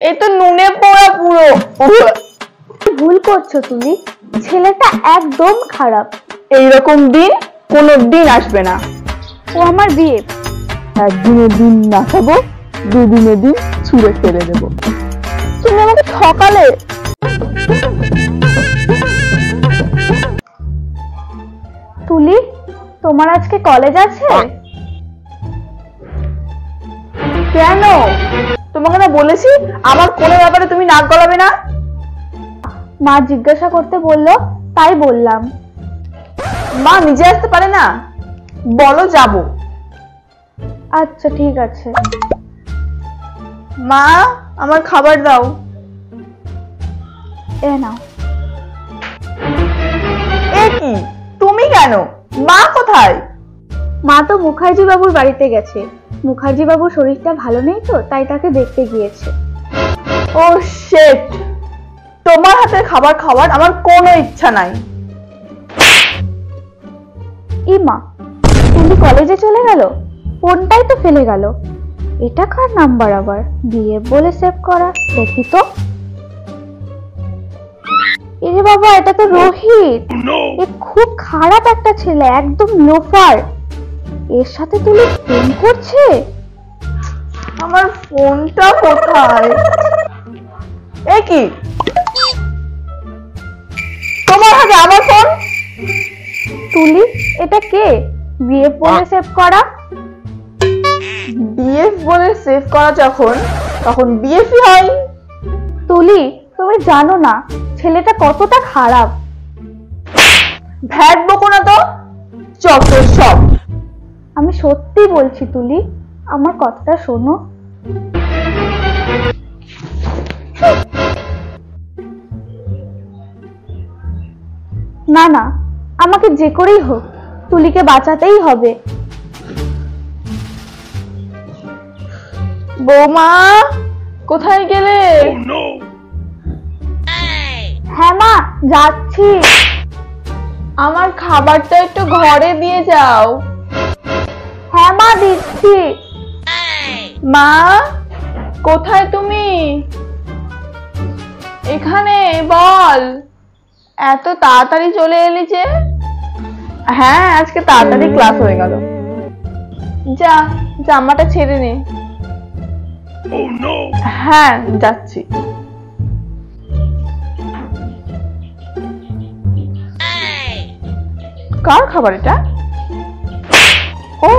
এ তো নুনে পোড়া পুরো। ভুল করছো তুমি, ছেলেটা একদম খারাপ। এইরকম দিন কোনোদিন আসবে না। ও আমার বিয়ে। একদিনের দিন না খাবো, দুদিনের দিন ছুঁড়ে ফেলে দেবো। তুমি আমাকে ঠকালে। তুলি, তোমার আজকে কলেজ আছে? কেন? তোমাকে না বলেছি আমার কোনো ব্যাপারে তুমি নাক গলাবে না। মা জিজ্ঞাসা করতে বললো, তাই বললাম। মা নিজে আসতে পারে না? বলো যাবো। আচ্ছা ঠিক আছে। মা আমার খাবার দাও। এ নাও। এ কি, তুমি কেন? মা কোথায়? মা তো মুখার্জি বাবুর বাড়িতে গেছে। মুখার্জি বাবুর শরীরটা ভালো নেই তো, তাই তাকে দেখতে গিয়েছে। ও শিট, তোমার হাতের খাবার খাওয়ার আমার কোনো ইচ্ছা নাই। ইমা, তুমি কলেজে চলে গেল? ফোনটাই তো ফেলে গেল। এটা কার নাম্বার আবার? বিয়ে বলে সেভ করা, দেখি তো। এরে বাবা, এটা তো রোহিত। এ খুব খারাপ একটা ছেলে, একদম লোফার। এর সাথে তুই প্রেম করছে? আমার ফোনটা কোথায়? এ কি, তোমার হাতে আমার ফোন? তুলি, এটা কে? বিয়ে বলে সেভ করা। বিএফ বলে সেভ করা যখন, তখন বিএফই হয়। তুলি, তুমি জানো না ছেলেটা কতটা খারাপ। ভ্যাট বকো না তো, চত সব। আমি সত্যি বলছি তুলি, আমার কথাটা শোনো। না না, আমাকে যে করেই হোক তুলিকে বাঁচাতেই হবে। বৌমা কোথায় গেলে? হ্যাঁ মা, যাচ্ছি। আমার খাবারটা একটু ঘরে দিয়ে যাও। হ্যাঁ মা, দিচ্ছি। মা কোথায় তুমি? এখানে বল। এত তাড়াতাড়ি চলে এলি যে? হ্যাঁ, আজকে তাড়াতাড়ি ক্লাস হয়ে গেল। যা, জামাটা ছেড়ে নে। হ্যাঁ যাচ্ছি। কার খাবার এটা? ও,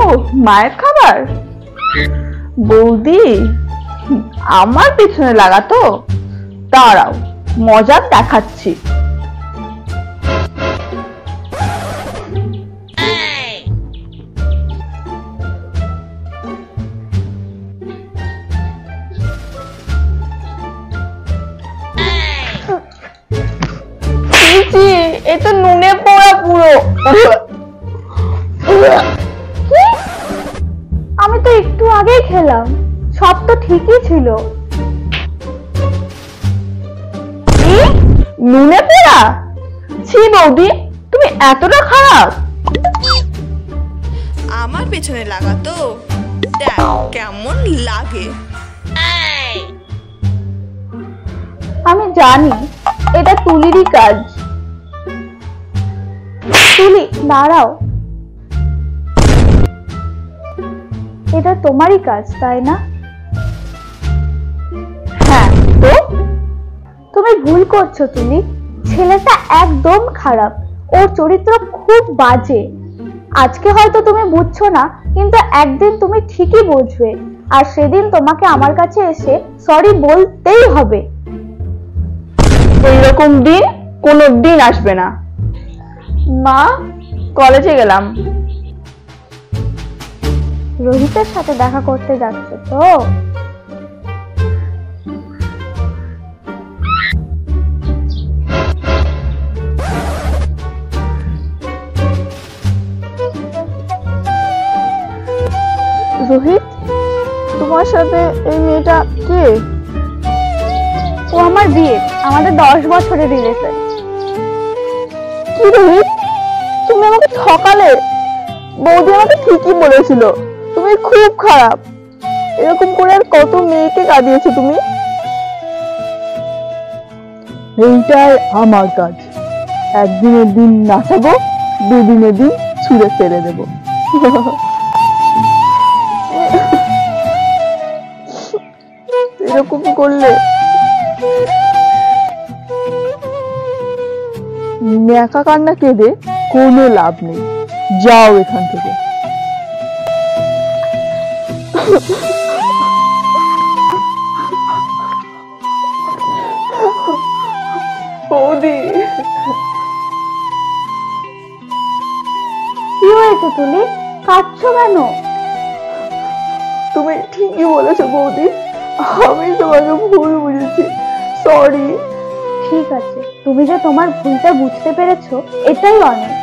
মায়ের খাবার। বৌদি আমার পিছনে লাগা তো, দাঁড়াও মজা দেখাচ্ছি। এ তো নুনে পোড়া পুরো। আমি তো একটু আগেই খেলাম, সব তো ঠিকই ছিল। নুনে পোড়া? ছি বৌদি, তুমি এতটা খারাপ? আমার পেছনে লাগা তো, দেখ কেমন লাগে। আমি জানি এটা তুলিরই কাজ। তুলি দাঁড়াও, এটা তোমারই কাজ তাই না? হ্যাঁ তো? তুমি ভুল করছো তুলি, ছেলেটা একদম খারাপ, ওর চরিত্র খুব বাজে। আজকে হয়তো তুমি বুঝছো না, কিন্তু একদিন তুমি ঠিকই বুঝবে, আর সেদিন তোমাকে আমার কাছে এসে সরি বলতেই হবে। এইরকম দিন কোনোদিন আসবে না। মা কলেজে গেলাম। রোহিতের সাথে দেখা করতে যাচ্ছে তো? রোহিত, তোমার সাথে এই মেয়েটা কে? ও আমার বিয়ে, আমাদের 10 বছরের রিলেশন। কি রোহিত, তুমি আমাকে ঠকালে। বৌদি আমাকে ঠিকই বলেছিল তুমি খুব খারাপ। এরকম করে আর কত মেয়েকে কাঁদিয়েছো তুমি। এইটাই আমার কাজ। একদিনের দিন নাচাবো, দুদিনের দিন ছুঁড়ে ফেলে দেবো। এরকম করলে ন্যাকা কান্না কেঁদে কোনো লাভ নেই। যাও এখান থেকে। বৌদি, কি হয়েছে তুলি, কাঁদছো কেন? তুমি ঠিকই বলেছো বৌদি, আমি তোমাকে ভুল বুঝেছি, সরি। ঠিক আছে, তুমি যে তোমার ভুলটা বুঝতে পেরেছো এটাই অনেক।